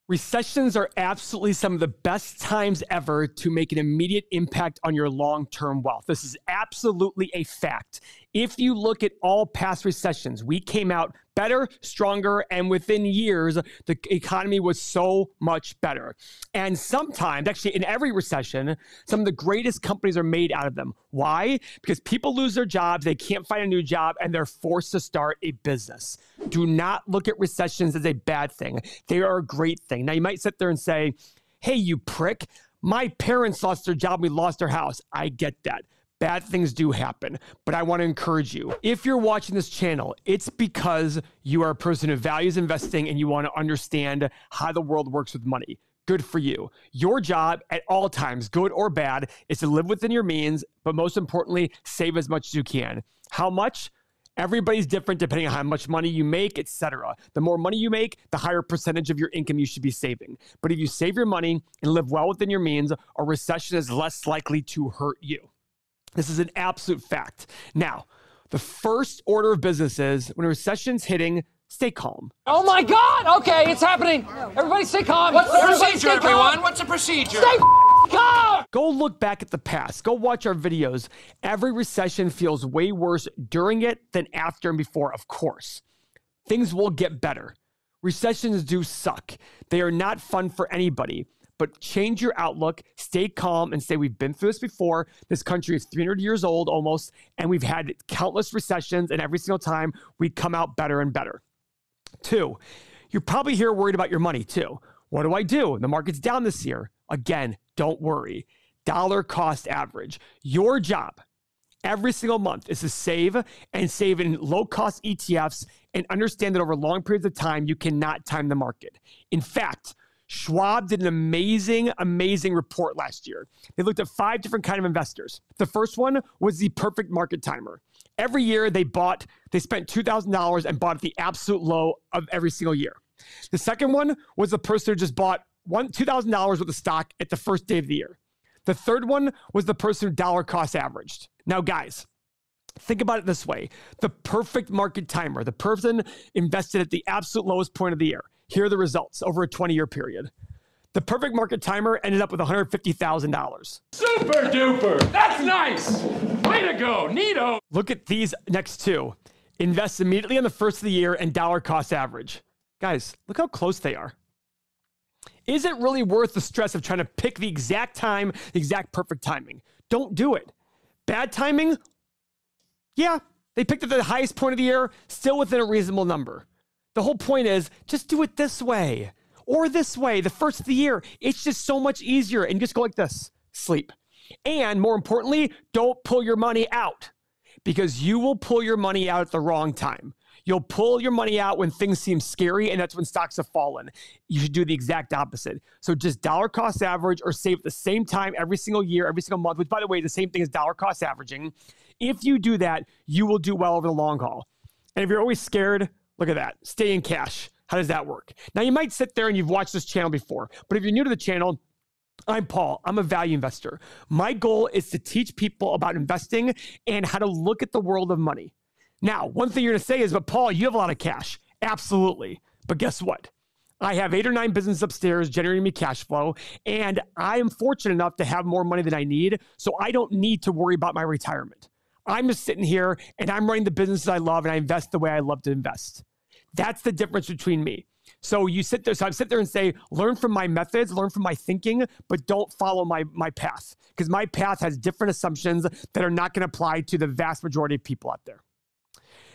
Recessions are absolutely some of the best times ever to make an immediate impact on your long-term wealth. This is absolutely a fact. If you look at all past recessions, we came out better, stronger, and within years, the economy was so much better. And sometimes, actually in every recession, some of the greatest companies are made out of them. Why? Because people lose their jobs, they can't find a new job, and they're forced to start a business. Do not look at recessions as a bad thing. They are a great thing. Now, you might sit there and say, hey, you prick, my parents lost their job, we lost our house. I get that. Bad things do happen, but I want to encourage you. If you're watching this channel, it's because you are a person who values investing and you want to understand how the world works with money. Good for you. Your job at all times, good or bad, is to live within your means, but most importantly, save as much as you can. How much? Everybody's different depending on how much money you make, etc. The more money you make, the higher percentage of your income you should be saving. But if you save your money and live well within your means, a recession is less likely to hurt you. This is an absolute fact. Now, the first order of business is when a recession's hitting, stay calm. Oh my God! Okay, it's happening. Everybody stay calm. What's the procedure, everyone? What's the procedure? Stay calm! Go look back at the past. Go watch our videos. Every recession feels way worse during it than after and before, of course. Things will get better. Recessions do suck. They are not fun for anybody. But change your outlook, stay calm, and say, we've been through this before. This country is 300 years old almost, and we've had countless recessions, and every single time we come out better and better. 2, you're probably here worried about your money too. What do I do? The market's down this year. Again, don't worry. Dollar cost average. Your job every single month is to save and save in low-cost ETFs and understand that over long periods of time, you cannot time the market. In fact, Schwab did an amazing report last year. They looked at 5 different kinds of investors. The first one was the perfect market timer. Every year they spent $2,000 and bought at the absolute low of every single year. The second one was the person who just bought $2,000 worth of stock at the first day of the year. The third one was the person who dollar cost averaged. Now, guys, think about it this way. The perfect market timer, the person invested at the absolute lowest point of the year. Here are the results over a 20-year period. The perfect market timer ended up with $150,000. Super duper! That's nice! Way to go, neato! Look at these next 2. Invest immediately on the first of the year and dollar cost average. Guys, look how close they are. Is it really worth the stress of trying to pick the exact time, the exact perfect timing? Don't do it. Bad timing? Yeah, they picked at the highest point of the year, still within a reasonable number. The whole point is just do it this way or this way. The first of the year, it's just so much easier. And just go like this, sleep. And more importantly, don't pull your money out because you will pull your money out at the wrong time. You'll pull your money out when things seem scary, and that's when stocks have fallen. You should do the exact opposite. So just dollar cost average or save at the same time every single year, every single month, which by the way, the same thing as dollar cost averaging. If you do that, you will do well over the long haul. And if you're always scared, look at that. Stay in cash. How does that work? Now, you might sit there and you've watched this channel before, but if you're new to the channel, I'm Paul. I'm a value investor. My goal is to teach people about investing and how to look at the world of money. Now, one thing you're going to say is, but Paul, you have a lot of cash. Absolutely. But guess what? I have 8 or 9 businesses upstairs generating me cash flow, and I am fortunate enough to have more money than I need, so I don't need to worry about my retirement. I'm just sitting here and I'm running the businesses I love and I invest the way I love to invest. That's the difference between me. So I sit there and say, learn from my methods, learn from my thinking, but don't follow my path because my path has different assumptions that are not going to apply to the vast majority of people out there.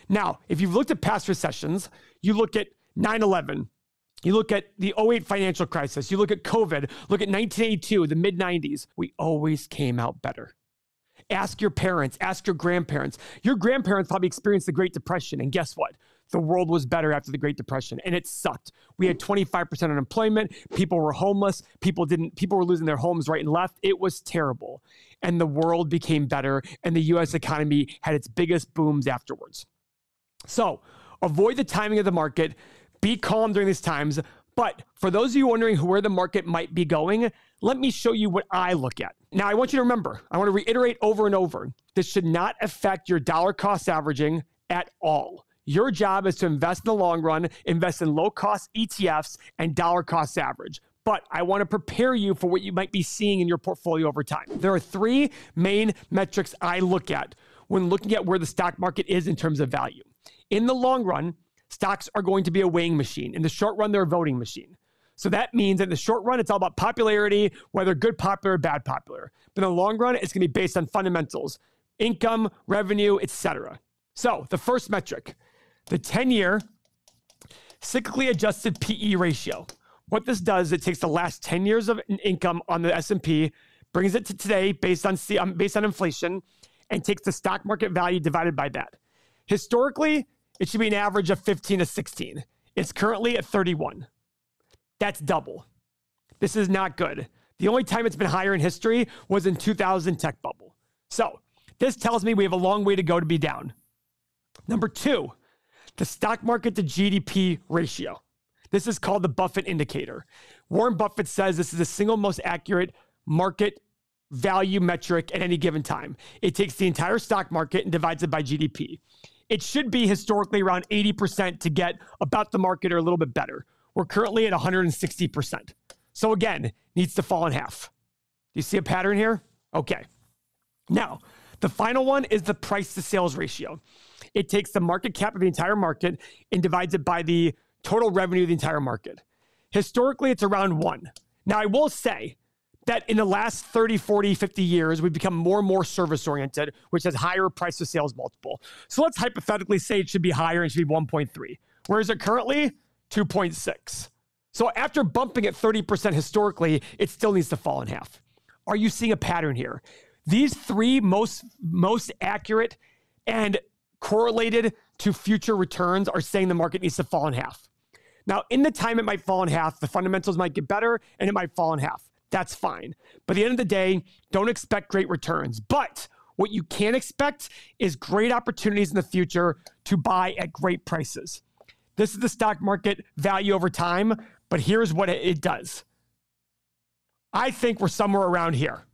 Now, if you've looked at past recessions, you look at 9/11, you look at the 2008 financial crisis, you look at COVID, look at 1982, the mid-90s, we always came out better. Ask your parents, ask your grandparents. Your grandparents probably experienced the Great Depression, and guess what? The world was better after the Great Depression, and it sucked. We had 25% unemployment. People were homeless. People were losing their homes right and left. It was terrible, and the world became better, and the U.S. economy had its biggest booms afterwards. So avoid the timing of the market. Be calm during these times. But for those of you wondering where the market might be going, let me show you what I look at. Now, I want you to remember, I want to reiterate over and over, this should not affect your dollar cost averaging at all. Your job is to invest in the long run, invest in low-cost ETFs and dollar cost average. But I want to prepare you for what you might be seeing in your portfolio over time. There are three main metrics I look at when looking at where the stock market is in terms of value. In the long run, stocks are going to be a weighing machine. In the short run, they're a voting machine. So that means in the short run, it's all about popularity, whether good popular or bad popular. But in the long run, it's going to be based on fundamentals, income, revenue, etc. So the first metric, the 10-year cyclically adjusted PE ratio. What this does, it takes the last 10 years of income on the S&P, brings it to today based on inflation, and takes the stock market value divided by that. Historically, it should be an average of 15 to 16. It's currently at 31. That's double. This is not good. The only time it's been higher in history was in 2000 tech bubble. So this tells me we have a long way to go to be down. Number two, the stock market to GDP ratio. This is called the Buffett Indicator. Warren Buffett says this is the single most accurate market value metric at any given time. It takes the entire stock market and divides it by GDP. It should be historically around 80% to get about the market or a little bit better. We're currently at 160%. So again, needs to fall in half. Do you see a pattern here? Okay. Now, the final one is the price to sales ratio. It takes the market cap of the entire market and divides it by the total revenue of the entire market. Historically, it's around 1. Now, I will say that in the last 30, 40, 50 years, we've become more and more service-oriented, which has higher price to sales multiple. So let's hypothetically say it should be higher and should be 1.3. Where is it currently? 2.6. So after bumping at 30% historically, it still needs to fall in half. Are you seeing a pattern here? These three most accurate and correlated to future returns are saying the market needs to fall in half. Now, in the time it might fall in half, the fundamentals might get better and it might fall in half. That's fine. But at the end of the day, don't expect great returns. But what you can expect is great opportunities in the future to buy at great prices. This is the stock market value over time, but here's what it does. I think we're somewhere around here.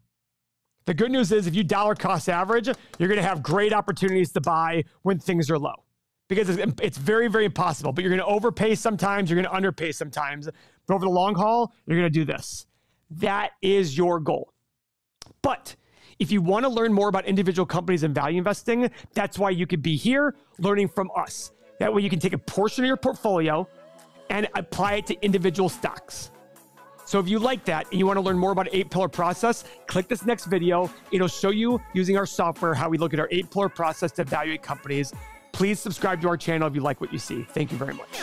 The good news is if you dollar cost average, you're going to have great opportunities to buy when things are low. Because it's very, very impossible. But you're going to overpay sometimes, you're going to underpay sometimes. But over the long haul, you're going to do this. That is your goal. But if you want to learn more about individual companies and value investing, that's why you could be here learning from us. That way you can take a portion of your portfolio and apply it to individual stocks. So if you like that and you want to learn more about an 8-pillar process, click this next video. It'll show you using our software how we look at our 8-pillar process to evaluate companies. Please subscribe to our channel if you like what you see. Thank you very much.